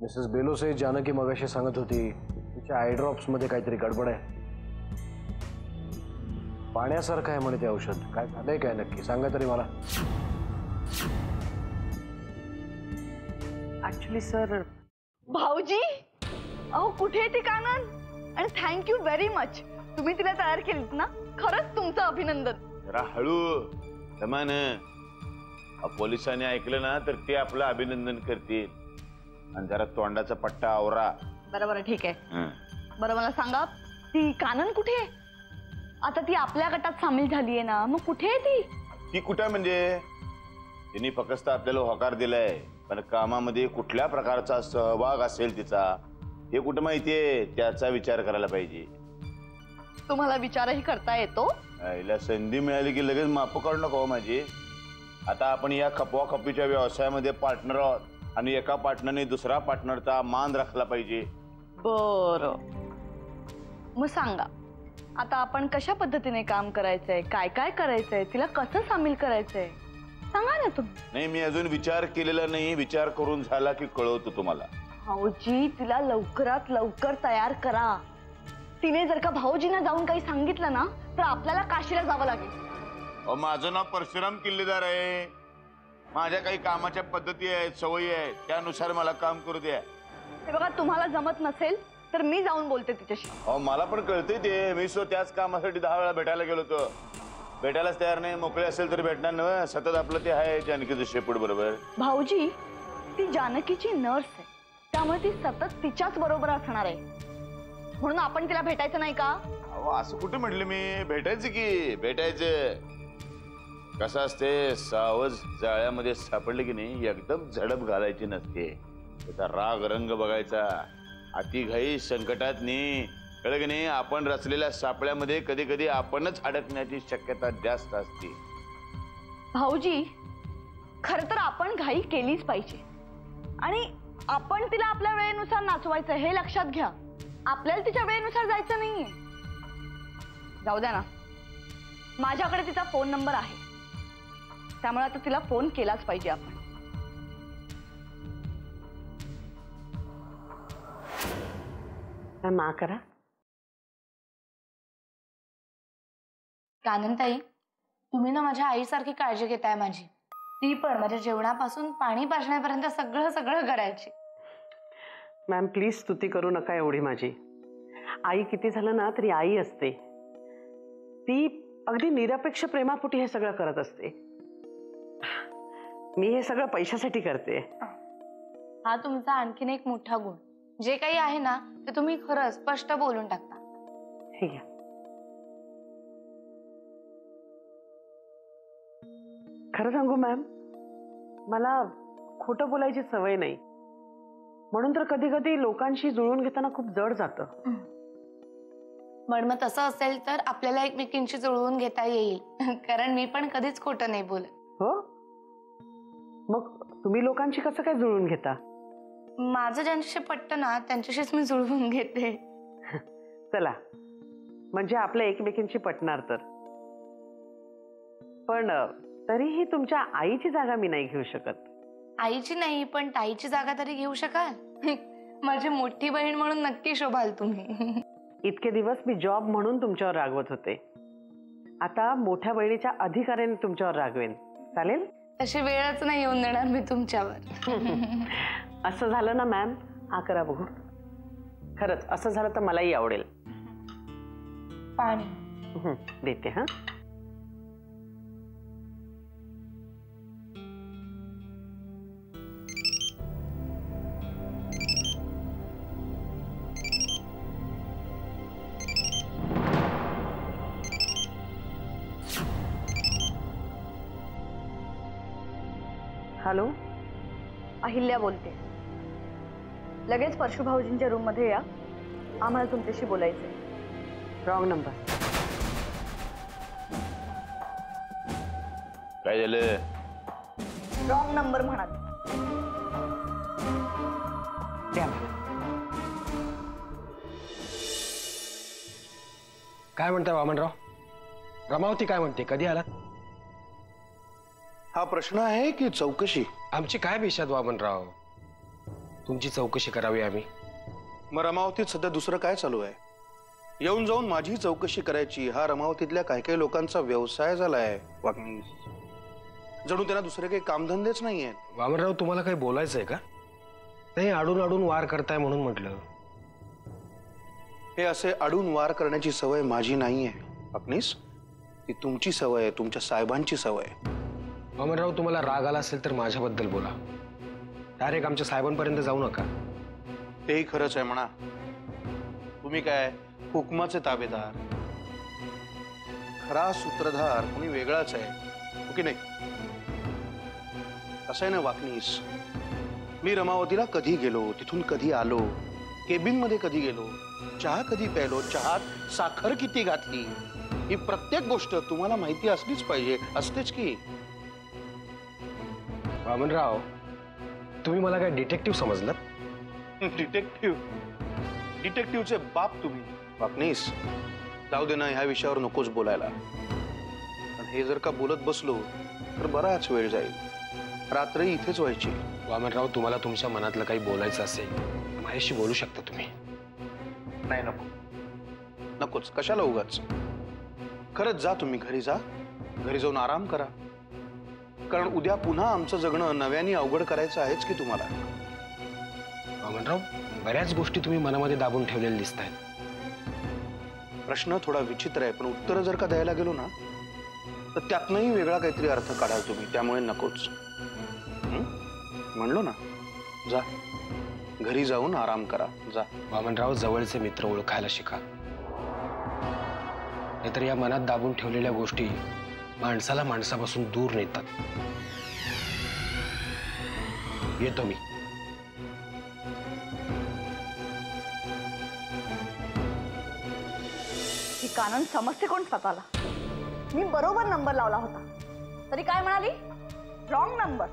Mrs Belose Janaki मगाशी सांगत होती तिच्या आय ड्रॉप्स मध्ये काहीतरी गडबड आहे. पाण्यासारखं आहे म्हणे ते औषध. काय झालंय काय नक्की सांगा तरी मला. Actually sir. भाऊजी अहो कुठे ती कानन. आणि थँक्यू व्हेरी मच. तुम्ही तिला तयार केलीत ना. खरंच तुमचं अभिनंदन. जरा हळू समान. पोलिसांनी ऐकलं ना तर ते आपलं अभिनंदन करतील. आणि जरा तोंडाचा पट्टा आवरा. बरोबर ठीक आहे. बरं मला सांगा ती कानन कुठे आहे. आता ती आपल्या गटात सामील झालीये ना मग कुठे आहे ती. ती कुठं म्हणजे तिने फक्त आपल्याला होकार दिलाय पण कामामध्ये कुठल्या प्रकारचा सहभाग असेल तिचा हे कुठं माहितीये. त्याचा विचार करायला पाहिजे. तुम्हाला विचारही करता येतो. हिला संधी मिळाली की लगेच माफ काढू नको माझी. आता आपण या खपवाखपीच्या व्यवसायामध्ये पार्टनर आहोत आणि एका पार्टनरने दुसरा पार्टनरचा मान राखला पाहिजे. बरं मग सांगा आता आपण कशा पद्धतीने काम करायचंय. काय काय करायचंय. तिला कसं सामील करायचंय सांगा ना तुम्ही. नाही मी अजून विचार केलेला नाही. विचार करून झाला की कळवतो तुम्हाला. भाऊजी तिला लवकरात लवकर तयार करा. तिने जर का भाऊजींना जाऊन काही सांगितलं ना तर आपल्याला काशीला जावं लागेल. माझं नाव परशुराम किल्लेदार आहे. माझ्या काही कामाच्या पद्धती आहेत सवयी आहेत त्यानुसार मला काम करू द्या. ते बघा तुम्हाला जमत नसेल तर मी जाऊन बोलते तिच्याशी. मला पण कळतंय ते. मी त्याच कामासाठी 10 वेळा भेटायला गेलो होतो. भेटायलाच तयार नाही. मोकळे असेल तर भेटणार ना. सतत आपलं ते आहे जानकीचं शेपूट बरोबर. भाऊजी ती जानकीची नर्स आहे त्यामुळे ती सतत तिच्याच बरोबर असणार आहे. म्हणून आपण तिला भेटायचं नाही का. असं कुठे म्हटलं मी. भेटायचं की भेटायचं. कसं असते सावज जाळ्यामध्ये सापडले की नाही एकदम झडप घालायची नसते. त्याचा राग रंग बघायचा. अतिघाई संकटात नाही कळलं की नाही. आपण रचलेल्या सापळ्यामध्ये कधी कधी आपणच अडकण्याची शक्यता जास्त असते. भाऊजी खरं तर आपण घाई केलीच पाहिजे आणि आपण तिला आपल्या वेळेनुसार नाचवायचं हे लक्षात घ्या. आपल्याला तिच्या वेळेनुसार जायचं नाहीये. जाऊ द्या ना. माझ्याकडे तिचा फोन नंबर आहे त्यामुळे आता तिला फोन केलाच पाहिजे आपण. मा करा. काननताई तुम्ही ना माझ्या आईसारखी काळजी घेताय माझी. ती पण माझ्या जेवणापासून पाणी पाजण्यापर्यंत सगळं सगळं करायची. मॅम प्लीज स्तुती करू नका एवढी माझी. आई किती झालं ना तरी आई असते. ती अगदी निरपेक्ष प्रेमापोटी हे सगळं करत असते. मी हे सगळं पैशासाठी करते. हा तुमचा आणखीन एक मोठा गुण. जे काही आहे ना ते तुम्ही खरं स्पष्ट बोलून टाकता. ठीक आहे. खरं सांगू मॅम मला खोटं बोलायची सवय नाही. म्हणून तर कधी कधी लोकांशी जुळवून घेताना खूप जड जातं. मग तसं असेल तर आपल्याला एकमेकींशी जुळवून घेता येईल. कारण मी पण कधीच खोटं नाही बोलत. हो मग तुम्ही लोकांशी कसं काय जुळवून घेता. माझं ज्यांच्याशी पटतं ना त्यांच्याशीच मी जुळवून घेते. चला म्हणजे आपल्या एकमेकींशी पटणार तर. पण तरीही तुमच्या आईची जागा मी नाही घेऊ शकत. आईची नाही पण ताईची जागा तरी घेऊ शकाल. माझी मोठी बहीण म्हणून नक्की शोभाल तुम्ही. इतके दिवस मी जॉब म्हणून तुमच्यावर रागवत होते. आता मोठ्या बहिणीच्या अधिकाराने तुमच्यावर रागवेन. चालेल. तशी वेळच नाही येऊन देणार मी तुमच्यावर. असं झालं ना मॅम. हा करा बघू. खरंच असं झालं तर मलाही आवडेल. पाणी देते. हा हॅलो अहिल्या बोलते. लगेच परशु भाऊजींच्या रूम मध्ये या. आम्हाला तुमच्याशी बोलायचंय. Wrong number. काय झालं. रॉंग नंबर म्हणाल. काय म्हणताय वामनराव. रमावती काय म्हणते. कधी आलात. हा प्रश्न आहे की चौकशी. आमची काय भिशात वामनराव. तुमची चौकशी करावी आम्ही. मग रमावतीत सध्या दुसरं काय चालू आहे? येऊन जाऊन माझी चौकशी करायची हा रमावतीतल्या काही काही लोकांचा व्यवसाय झालाय वागणीस. जणू त्यांना दुसरे काही कामधंदेच नाही आहेत. वामनराव, तुम्हाला काही बोलायचंय का? नाही, आडून आडून वार करताय म्हणून म्हटलं. हे असे अडून वार करण्याची सवय माझी नाहीये वागणीस, ती तुमची सवय आहे, तुमच्या साहेबांची सवय. वामनराव, तुम्हाला राग आला असेल तर माझ्याबद्दल बोला, डायरेक्ट आमच्या साहेबांपर्यंत जाऊ नका. तेही खरंच आहे म्हणा. तुम्ही काय हुकमाचे ताबेदार, खरा सूत्रधार कोणी वेगळाच आहे, हो की नाही? असं आहे ना वाकनीस, मी रमावतीला कधी गेलो, तिथून कधी आलो, केबिन मध्ये कधी गेलो, चहा कधी प्यायलो, चहात साखर किती घातली, ही प्रत्येक गोष्ट तुम्हाला माहिती असलीच पाहिजे. असतेच की. वामनराव, तुम्ही मला काय डिटेक्टिव्ह समजलं? डिटेक्टिव्हचे बाप तुम्ही वाकनीस. जाऊ दे ना, ह्या विषयावर नकोच बोलायला. पण हे जर का बोलत बसलो तर बराच वेळ जाईल, रात्री इथेच व्हायची. वामनराव, तुम्हाला तुमच्या मनातलं काही बोलायचं असेल माझ्याशी बोलू शकता तुम्ही. नाही, नको, नकोच. कशाला उगाच. खरंच जा, तुम्ही घरी जा, घरी जाऊन आराम करा. कारण उद्या पुन्हा आमचं जगणं नव्याने अवघड करायचं आहेच की तुम्हाला. वामनराव, बऱ्याच गोष्टी तुम्ही मनामध्ये दाबून ठेवलेल्या दिसत आहेत. प्रश्न थोडा विचित्र आहे, पण उत्तर जर का द्यायला गेलो ना तर त्यातनंही वेगळा काहीतरी अर्थ काढाल तुम्ही. त्यामुळे नकोच. म्हणलो ना, जा, घरी जाऊन आराम करा. जा. वामनराव, जवळचे मित्र ओळखायला शिका, नाहीतर या मनात दाबून ठेवलेल्या गोष्टी माणसाला माणसापासून दूर नेतात. येतो मी. ही कानन समजते कोण स्वतःला? मी बरोबर नंबर लावला होता तरी काय म्हणाली? Wrong number.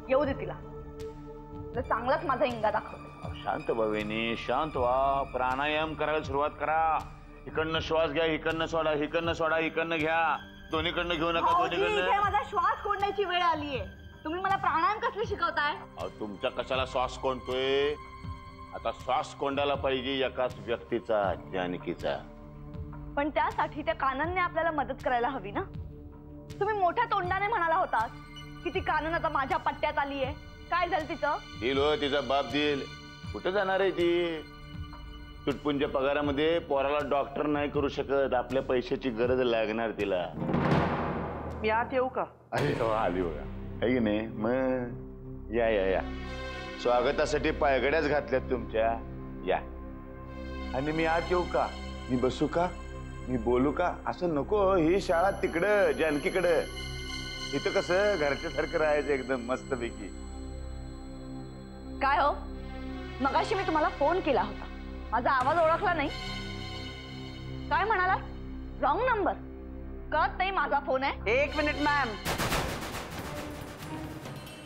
येऊ दे तिला, चांगलाच माझा इंगा दाखवते. शांत भवेनी, शांत व्हा. प्राणायाम करायला सुरुवात करा. इकडनं श्वास घ्या, इकडनं सोडा, इकडनं सोडा, इकडनं घ्या. दोन्हीकडनं घेऊ नका, दोन्हीकडनं. माझा श्वास कोंडायची वेळ आलीये. तुम्ही मला प्राणायाम कसले शिकवताय? तुमचा कशाला श्वास कोंडतोय? आता श्वास कोंडायला पाहिजे एकाच व्यक्तीचा, जानकीचा. पण त्यासाठी त्या काननने आपल्याला मदत करायला हवी ना. तुम्ही मोठ्या तोंडाने म्हणाला होतात की ती कानन आता माझ्या पट्ट्यात आलीये. काय झालं तिचं? दिल हो, तिचा बाप दिल. कुठे जाणार आहे ती? तुटपुंच्या पगारामध्ये पोराला डॉक्टर नाही करू शकत. आपल्या पैशाची गरज लागणार तिला. मी आत येऊ का? अरे हो, आली बघा, आहे की नाही? मग या या या, स्वागतासाठी पायगड्याच घातल्यात तुमच्या. या. आणि मी आत येऊ का? मी बसू का? मी बोलू का? असं नको. ही शाळा तिकडं, जानकीकडं. इथं कसं घरच्या सारखं राहायचं एकदम मस्तपैकी. काय हो, मगाशी मी तुम्हाला फोन केला होता, माझा आवाज ओळखला नाही? काय म्हणाला? Wrong number. कळत नाही माझा फोन आहे? एक मिनिट मॅम,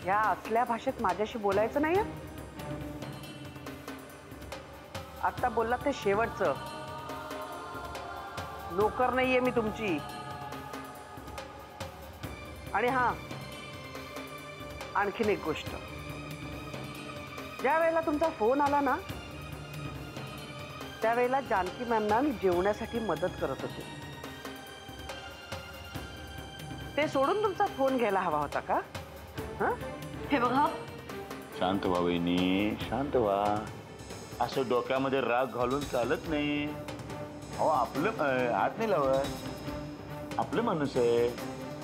या असल्या भाषेत माझ्याशी बोलायचं नाही. आता बोलला ते शेवटचं. नोकर नाहीये मी तुमची. आणि हा, आणखीन एक गोष्ट, ज्या वेळेला तुमचा फोन आला ना त्यावेळेला जानकी मॅमना मी जेवण्यासाठी मदत करत होते. ते सोडून तुमचा फोन घ्यायला हवा होता का? हे बघा, शांत व्हा वहिनी, शांत व्हा. असं डोक्यामध्ये राग घालून चालत नाही. अहो, आपलं हात नाही लावत. आपलं माणूस आहे,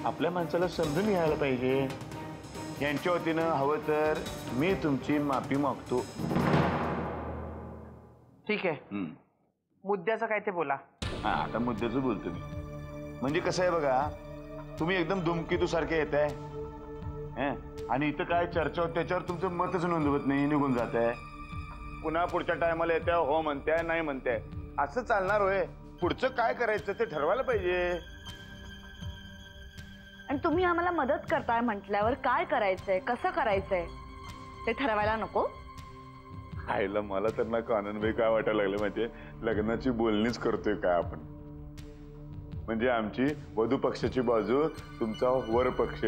आपल्या माणसाला समजून घ्यायला पाहिजे. यांच्या वतीनं हवं तर मी तुमची माफी मागतो. ठीक आहे, मुद्द्याचं काय ते बोला. हा, आता मुद्द्याचं बोलतो मी. म्हणजे कसं आहे बघा, तुम्ही एकदम धुमकीतू सारखे येत आहे आणि इथं काय चर्चा होत त्याच्यावर तुमचं मतच नोंदवत नाही, निघून जात आहे. पुन्हा पुढच्या टायमाला येत्या हो म्हणताय, नाही म्हणताय. असं चालणार होय? पुढचं काय करायचं ते ठरवायला पाहिजे. आणि तुम्ही आम्हाला मदत करताय म्हटल्यावर काय करायचंय, कसं करायचंय ते ठरवायला नको? आईला मला तर ना काननबाई काय वाटायला लागलं माहितीये, लग्नाची बोलणीच करतोय काय आपण. म्हणजे आमची वधू पक्षाची बाजू, तुमचा वर पक्ष.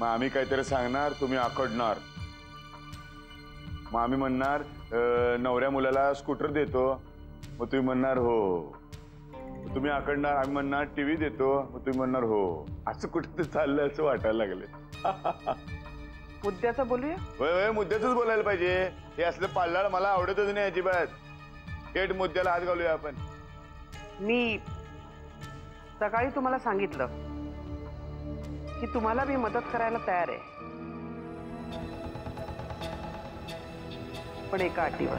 मग आम्ही काहीतरी सांगणार, तुम्ही आकडणार. मग आम्ही म्हणणार नवऱ्या मुलाला स्कूटर देतो, मग तुम्ही म्हणणार हो. तुम्ही आकडणार, आम्ही म्हणणार टीव्ही देतो, मग तुम्ही म्हणणार हो. असं कुठं ते चाललंय असं वाटायला लागले. मुद्द्याचं बोलूया. होय होय, मुद्द्याच बोलायला पाहिजे. हे असलं पाल्लाळ मला आवडतच नाही अजिबात. थेट मुद्द्याला हात घालूया आपण. मी सकाळी तुम्हाला सांगितलं की तुम्हाला मी मदत करायला तयार आहे, पण एका अटीवर.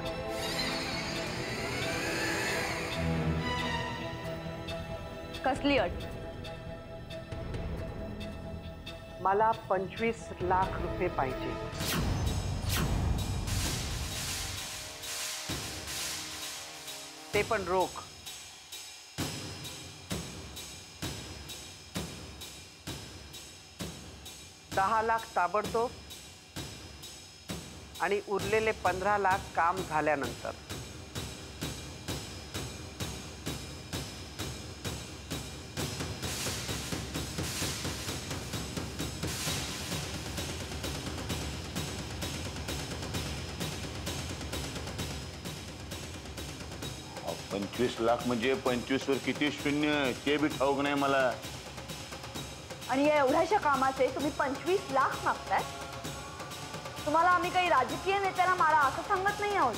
कसली अट? मला 25 लाख रुपये पाहिजे. ते पण रोख. $10 लाख ताबडतोब आणि उरलेले 15 लाख काम झाल्यानंतर. अहो, 25 लाख म्हणजे 25 वर किती शून्य ते बी ठाऊक नाही मला. आणि या एवढ्याशा कामाचे तुम्ही 25 लाख मागताय? तुम्हाला आम्ही काही राजकीय नेत्याला मारा असं सांगत नाही आहोत.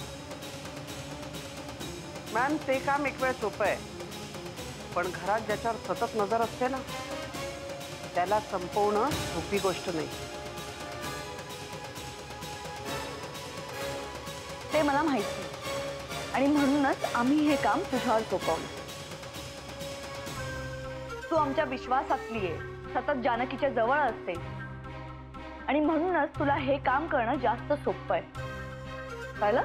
मॅम, ते काम एक वेळ सोपं आहे, पण घरात ज्याच्यावर सतत नजर असते ना, त्याला संपवणं सोपी गोष्ट नाही. ते मला माहिती, आणि म्हणूनच आम्ही हे काम तुझ्यावर सोपवलं. तू आमच्या विश्वासातली आहे, सतत जानकीच्या जवळ असते, आणि म्हणूनच तुला हे काम करणं जास्त सोपं आहे. कळलं?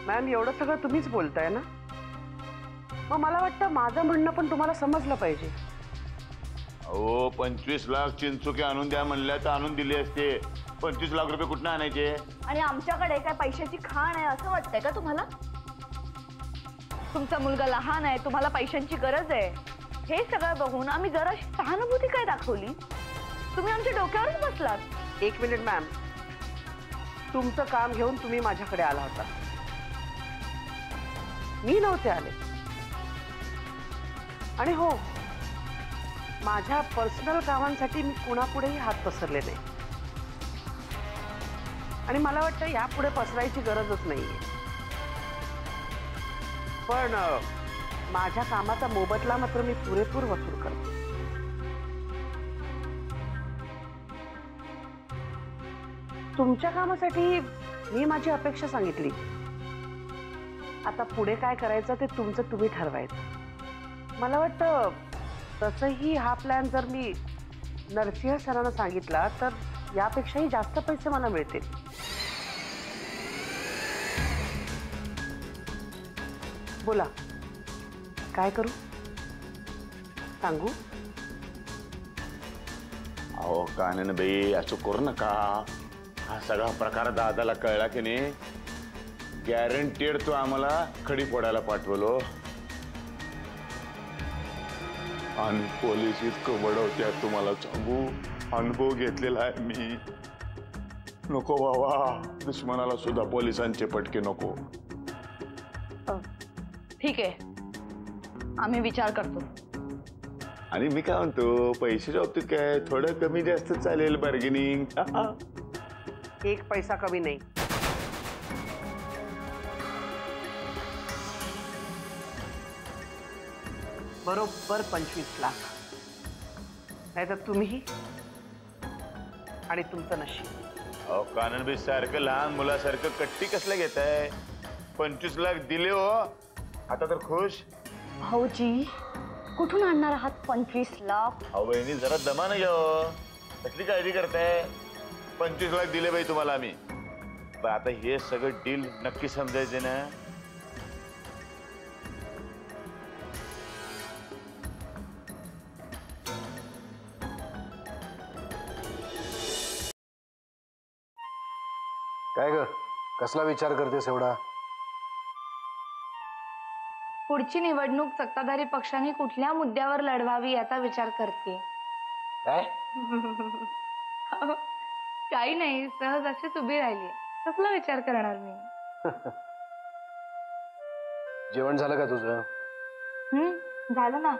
मॅम, एवढं सगळं तुम्हीच बोलताय ना, मग मला वाटतं माझं म्हणणं पण तुम्हाला समजलं पाहिजे. अहो, 25 लाख चिंचुके आणून द्या म्हणल्या तर आणून दिले असते. 25 लाख रुपये कुठनं आणायचे? आणि आमच्याकडे काय पैशाची खाण आहे असं वाटतंय का तुम्हाला? तुमचा मुलगा लहान आहे, तुम्हाला पैशांची गरज आहे, हे सगळं बघून आम्ही जराशी सहानुभूती काय दाखवली? तुम्ही आमच्या डोक्यावरच बसलात. एक मिनिट मॅम, तुमचं काम घेऊन तुम्ही माझ्याकडे आला होता, मी नव्हते आले. आणि हो, माझ्या पर्सनल कामांसाठी मी कुणापुढेही हात पसरले नाही, आणि मला वाटतं यापुढे पसरायची गरजच नाहीये. पण माझ्या कामाचा मोबदला मात्र मी पुरेपूर वसूल करतो. तुमच्या कामासाठी मी माझी अपेक्षा सांगितली. आता पुढे काय करायचं ते तुमचं तुम्ही ठरवायचं. मला वाटतं तसंही हा प्लॅन जर मी नरसिंह सरांना सांगितला तर यापेक्षाही जास्त पैसे मला मिळतील. बोला, काय करू? सांगू? अहो कानन बाई, असं करू नका. हा सगळा प्रकार दादाला कळला की नाही, गॅरंटेड तो आम्हाला खडी फोडायला पाठवलो. आणि पोलीस इतकं बडवत्यात तुम्हाला सांगू, अनुभव घेतलेला आहे मी. नको बाबा, दुश्मनाला सुद्धा पोलिसांचे पटके नको. ठीक आहे, आम्ही विचार करतो. आणि मी काय म्हणतो, पैशाच्या बाबतीत काय थोडं कमी जास्त चालेल, बार्गेनिंग. 1 पैसा कमी नाही. बरोबर 25 लाख. नाहीतर तुम्ही आणि तुमचं नशीब. अहो काननबी सारखं लहान मुलासारखं कट्टी कसलं घेताय? 25 लाख दिले हो, आता तर खुश. भाऊजी, कुठून आणणार आहात 25 लाख? अहो बहिणी, जरा दमानं घ्या. कसली काळजी करताय? 25 लाख दिले बाई तुम्हाला आम्ही. पण आता हे सगळं डील नक्की समजायचे ना. काय ग, कसला विचार करतेस एवढा? पुढची निवडणूक सत्ताधारी पक्षाने कुठल्या मुद्द्यावर लढवावी याचा विचार करते. काय? काही नाही, सहज अशीच उभी राहिली. कसला विचार करणार मी? जेवण झालं का तुझं? झालं ना.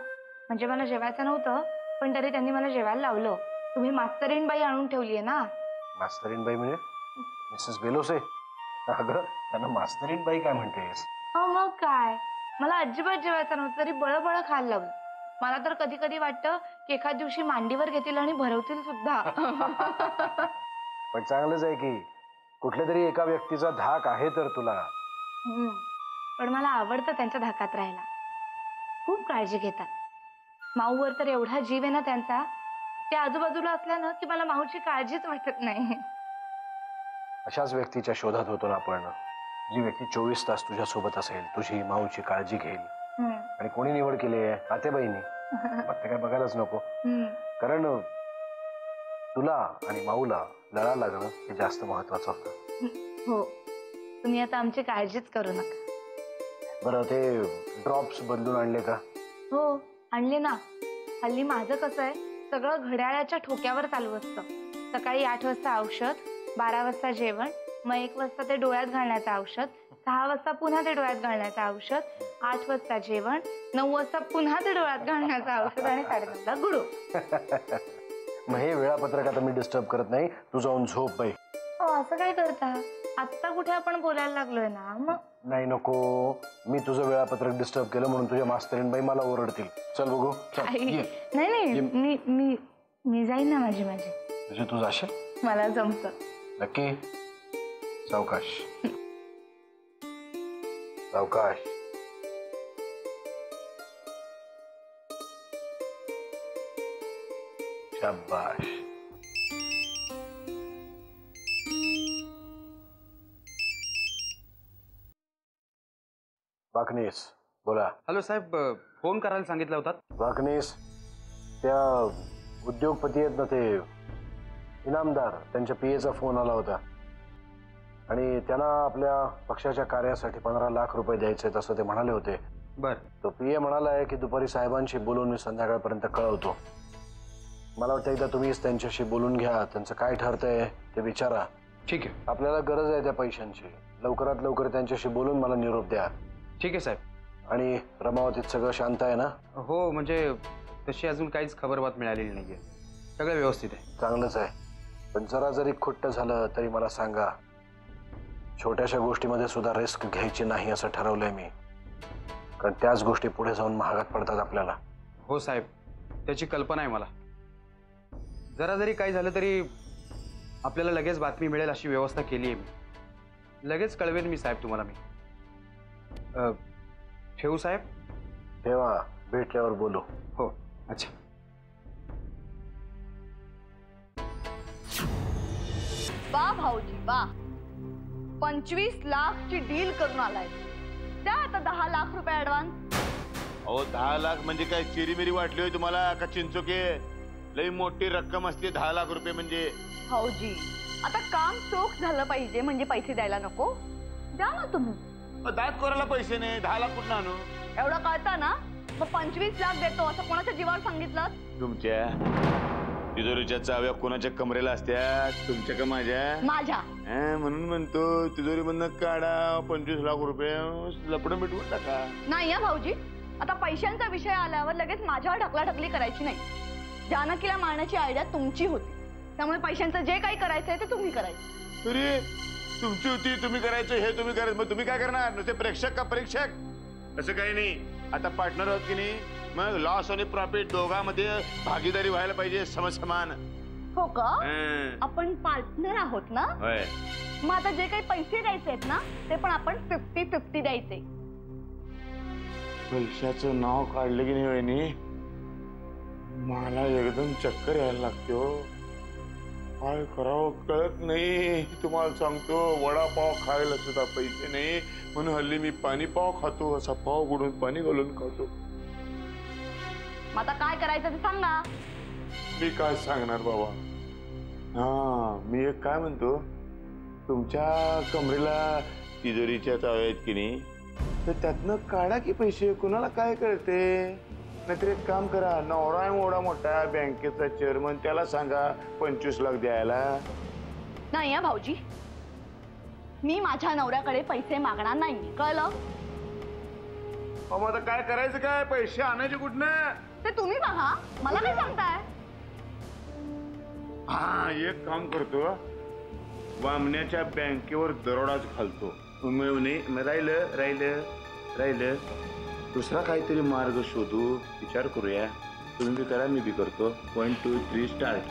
म्हणजे मला जेवायचं नव्हतं, पण तरी त्यांनी मला जेवायला लावलं. तुम्ही मास्तरीण बाई आणून ठेवलीये ना. मास्तरीन बाई म्हणजे मिसेस बेलोसे? अगं त्यांना मास्तरीन बाई काय म्हणतेस? हो मग काय, मला अजिबात जेवायचं नव्हतं तरी बळबळ खायला लावलं. मला तर कधी कधी वाटतं की एखाद दिवशी मांडीवर घेतील आणि भरवतील सुद्धा. पण चांगलंच आहे की कुठल्या तरी एका व्यक्तीचा धाक आहे तर तुला. पण मला आवडतं त्यांच्या धाकात राहायला. खूप काळजी घेतात. माऊवर तर एवढा जीव आहे ना त्यांचा, ते आजूबाजूला असल्यानं की मला माऊची काळजीच वाटत नाही. अशाच व्यक्तीच्या शोधात होतो ना आपण, जी व्यक्ती 24 तास तुझ्या सोबत असेल, तुझी माऊची काळजी घेईल. आणि कोणी निवड केली आहे? आतेबाईंनी. मग ते काय बघायलाच नको. कारण तुला आणि माऊला लळा लागणं हे जास्त महत्वाचं होतं. हो, तुम्ही आता आमची काळजीच करू नका. बरं ते ड्रॉप्स बदलून आणले का? हो आणले ना. हल्ली माझं कसं आहे, सगळं घड्याळाच्या ठोक्यावर चालू असतं. सकाळी 8 वाजता औषध, 12 वाजता जेवण, मग 1 वाजता ते डोळ्यात घालण्याचं औषध, 6 वाजता पुन्हा ते डोळ्यात घालण्याचं औषध, 8 वाजता जेवण, 9 वाजता पुन्हा ते डोळ्यात घालण्याचं औषध आणि 9:30ला गुडू. मग हे वेळापत्रक आता मी डिस्टर्ब करत नाही, तू जाऊन झोप बाई. असं काय करता? आत्ता कुठे आपण बोलायला लागलोय ना. मग नाही नको, मी तुझं वेळापत्रक डिस्टर्ब केलं म्हणून तुझ्या मास्तरीन बाई मला ओरडतील. चल बघू. नाही नाही, मी मी मी जाईन ना माझी. तुझे तू जाशील? मला जमतं. नक्की? सावकाश सावकाश. शाबाश. वाकनीस बोला. हॅलो साहेब, फोन करायला सांगितला होता. वाकनीस, त्या उद्योगपती आहेत ना ते इनामदार, त्यांच्या पीएचा फोन आला होता आणि त्यांना आपल्या पक्षाच्या कार्यासाठी 15 लाख रुपये द्यायचे असं ते म्हणाले होते. बर. तो पीए म्हणाला आहे की दुपारी साहेबांशी बोलून मी संध्याकाळपर्यंत कळवतो. मला वाटतं एकदा तुम्हीच त्यांच्याशी बोलून घ्या, त्यांचं काय ठरतंय ते विचारा. ठीक आहे. आपल्याला गरज आहे त्या पैशांची. लवकरात लवकर त्यांच्याशी बोलून मला निरोप द्या. ठीक आहे साहेब. आणि रमावतीत सगळं शांत आहे ना? हो, म्हणजे तशी अजून काहीच खबरबात मिळालेली नाहीये. सगळं व्यवस्थित आहे. चांगलंच आहे. पण जरा जरी खुट्ट झालं तरी मला सांगा. छोट्याशा गोष्टीमध्ये सुद्धा रिस्क घ्यायची नाही असं ठरवलंय मी, कारण त्याच गोष्टी पुढे जाऊन महागात पडतात आपल्याला. हो साहेब, त्याची कल्पना आहे मला. जरा जरी काही झालं तरी आपल्याला लगेच बातमी मिळेल अशी व्यवस्था केली आहे मी. लगेच कळवेन मी साहेब तुम्हाला. मी ठेवू साहेब? तेव्हा भेटल्यावर बोलू. हो. अच्छा. वा भाऊजी वा, 25 लाखची डील करून आलाय. द्या आता 10 लाख रुपये ऍडव्हान्स. अहो 10 लाख म्हणजे काय चिरीमिरी वाटली होय तुम्हाला का चिंचोके? लई मोठी रक्कम असते 10 लाख रुपये म्हणजे. भाऊजी आता काम चोख झालं पाहिजे म्हणजे पैसे द्यायला नको. द्या ना तुम्ही. दात कोराला पैसे नाही, 10 लाख कुठं आणू? एवढं कळतं ना, मग 25 लाख देतो असं कोणाच्या जीवावर सांगितलं? तुमच्या तिजोरीच्या चाव्या कोणाच्या कमरेला असत्या, तुमच्या का माझ्या? माझ्या. म्हणून म्हणतो तिजोरी मधनं काढा 25 लाख रुपये, लपडं मिटवून टाका. नाही हा भाऊजी, आता पैशांचा विषय आल्यावर लगेच माझ्यावर ढकलाढकली करायची नाही. जानकीला मारण्याची आयडिया तुमची होती, त्यामुळे पैशांचं जे काही करायचंय ते तुम्ही करायचं. अरे तुमची होती, तुम्ही करायचं, हे तुम्ही करायचं, मग तुम्ही काय करणार? नुसते प्रेक्षक का परीक्षक? असं काही नाही. आता पार्टनर आहोत की नाही, मग लॉस आणि प्रॉफिट दोघांमध्ये भागीदारी व्हायला पाहिजे समसमान. हो का? आपण पार्टनर आहोत ना? होय. मग आता जे काही पैसे द्यायचे आहेत ना, ते पण आपण 50-50 द्यायचे. पैशाचं नाव काढलं की नाही वहिनी, मला एकदम चक्कर यायला लागते हो. काय करावं कळत नाही. तुम्हाला सांगतो, वडापाव खायला सुद्धा पैसे नाही, म्हणून हल्ली मी पाणी पाव खातो. असा पाव बुडून पाणी घालून खातो. मग आता काय करायचं ते सांगा. मी काय सांगणार बाबा. हा, मी एक काय म्हणतो, तुमच्या कमरेला तिजोरीच्या चाव्या आहेत की नाही, तर त्यातनं काढा की पैसे. कुणाला काय कळते? नाहीतर एक काम करा, नवरा आहे मोठा मोठा बँकेचा चेअरमन, त्याला सांगा 25 लाख द्यायला. नाही हा भाऊजी, मी माझ्या नवऱ्याकडे पैसे मागणार नाही, कळलं? मग आता काय करायचं, काय पैसे आणायचे कुठनं? ते तुम्ही बघा, मला काय सांगताय? हा, एक काम करतो, वामण्याच्या बँकेवर दरोडाच घालतो. राहिलं राहिलं राहिलं दुसरा काहीतरी मार्ग शोधू, विचार करूया. तुम्ही बी करा, मी बी करतो. 1 2 3 स्टार्ट.